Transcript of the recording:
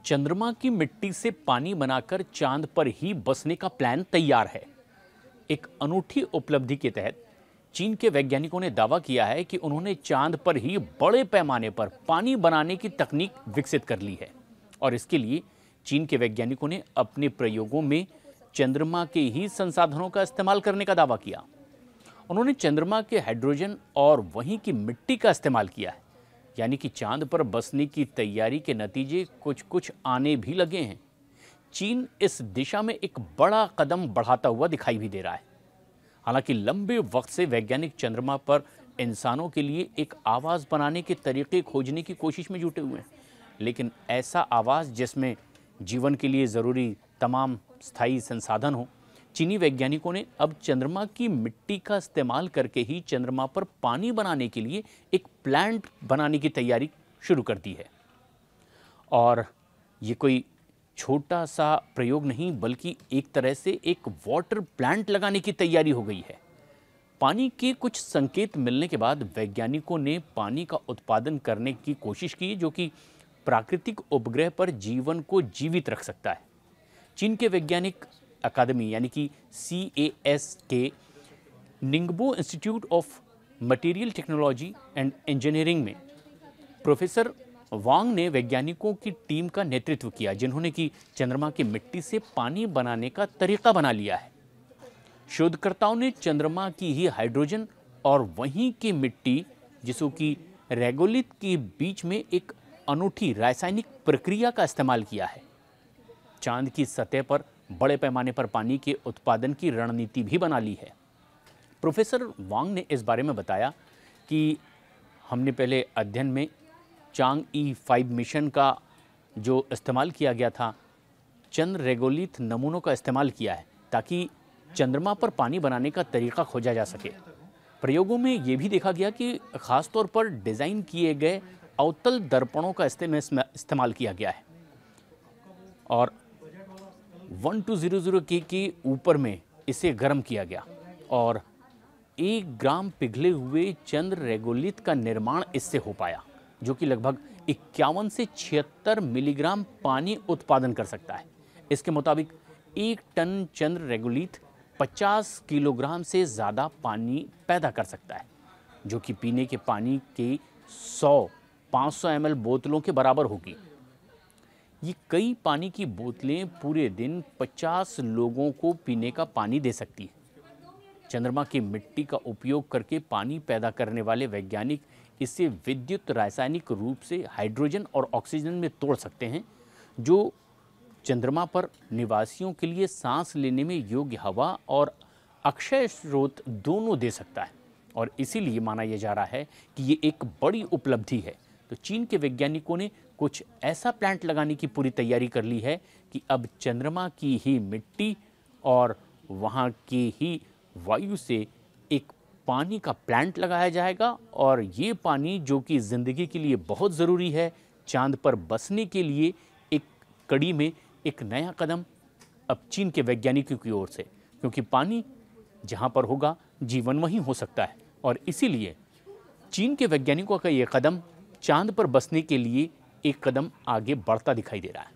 चंद्रमा की मिट्टी से पानी बनाकर चांद पर ही बसने का प्लान तैयार है। एक अनूठी उपलब्धि के तहत चीन के वैज्ञानिकों ने दावा किया है कि उन्होंने चांद पर ही बड़े पैमाने पर पानी बनाने की तकनीक विकसित कर ली है और इसके लिए चीन के वैज्ञानिकों ने अपने प्रयोगों में चंद्रमा के ही संसाधनों का इस्तेमाल करने का दावा किया। उन्होंने चंद्रमा के हाइड्रोजन और वहीं की मिट्टी का इस्तेमाल किया है, यानी कि चांद पर बसने की तैयारी के नतीजे कुछ कुछ आने भी लगे हैं। चीन इस दिशा में एक बड़ा कदम बढ़ाता हुआ दिखाई भी दे रहा है। हालांकि लंबे वक्त से वैज्ञानिक चंद्रमा पर इंसानों के लिए एक आवास बनाने के तरीके खोजने की कोशिश में जुटे हुए हैं, लेकिन ऐसा आवास जिसमें जीवन के लिए ज़रूरी तमाम स्थायी संसाधन हो, चीनी वैज्ञानिकों ने अब चंद्रमा की मिट्टी का इस्तेमाल करके ही चंद्रमा पर पानी बनाने के लिए एक प्लांट बनाने की तैयारी शुरू कर दी है। और ये कोई छोटा सा प्रयोग नहीं, बल्कि एक तरह से एक वाटर प्लांट लगाने की तैयारी हो गई है। पानी के कुछ संकेत मिलने के बाद वैज्ञानिकों ने पानी का उत्पादन करने की कोशिश की, जो कि प्राकृतिक उपग्रह पर जीवन को जीवित रख सकता है। चीन के वैज्ञानिक अकादमी यानी कि CAS के निंगबो institute of material technology and engineering में प्रोफेसर वांग ने वैज्ञानिकों की टीम का नेतृत्व किया, जिन्होंने कि चंद्रमा की मिट्टी से पानी बनाने का तरीका बना लिया है। शोधकर्ताओं ने चंद्रमा की ही हाइड्रोजन और वहीं की मिट्टी जिसको कि रेगोलिथ के बीच में एक अनूठी रासायनिक प्रक्रिया का इस्तेमाल किया है। चांद की सतह पर बड़े पैमाने पर पानी के उत्पादन की रणनीति भी बना ली है। प्रोफेसर वांग ने इस बारे में बताया कि हमने पहले अध्ययन में चांग-ई 5 मिशन का जो इस्तेमाल किया गया था, चंद्र रेगोलिथ नमूनों का इस्तेमाल किया है ताकि चंद्रमा पर पानी बनाने का तरीका खोजा जा सके। प्रयोगों में ये भी देखा गया कि ख़ास तौर पर डिज़ाइन किए गए अवतल दर्पणों का इस्तेमाल किया गया है और 1200 के ऊपर में इसे गर्म किया गया और 1 ग्राम पिघले हुए चंद्र रेगोलिथ का निर्माण इससे हो पाया, जो कि लगभग 51 से 76 मिलीग्राम पानी उत्पादन कर सकता है। इसके मुताबिक 1 टन चंद्र रेगोलिथ 50 किलोग्राम से ज़्यादा पानी पैदा कर सकता है, जो कि पीने के पानी के 500 ml बोतलों के बराबर होगी। ये कई पानी की बोतलें पूरे दिन 50 लोगों को पीने का पानी दे सकती है। चंद्रमा की मिट्टी का उपयोग करके पानी पैदा करने वाले वैज्ञानिक इसे विद्युत रासायनिक रूप से हाइड्रोजन और ऑक्सीजन में तोड़ सकते हैं, जो चंद्रमा पर निवासियों के लिए सांस लेने में योग्य हवा और अक्षय स्रोत दोनों दे सकता है और इसीलिए माना यह जा रहा है कि ये एक बड़ी उपलब्धि है। तो चीन के वैज्ञानिकों ने कुछ ऐसा प्लांट लगाने की पूरी तैयारी कर ली है कि अब चंद्रमा की ही मिट्टी और वहाँ की ही वायु से एक पानी का प्लांट लगाया जाएगा और ये पानी, जो कि ज़िंदगी के लिए बहुत ज़रूरी है, चांद पर बसने के लिए एक कड़ी में एक नया कदम अब चीन के वैज्ञानिकों की ओर से, क्योंकि पानी जहाँ पर होगा जीवन वहीं हो सकता है और इसीलिए चीन के वैज्ञानिकों का ये कदम चांद पर बसने के लिए एक कदम आगे बढ़ता दिखाई दे रहा है।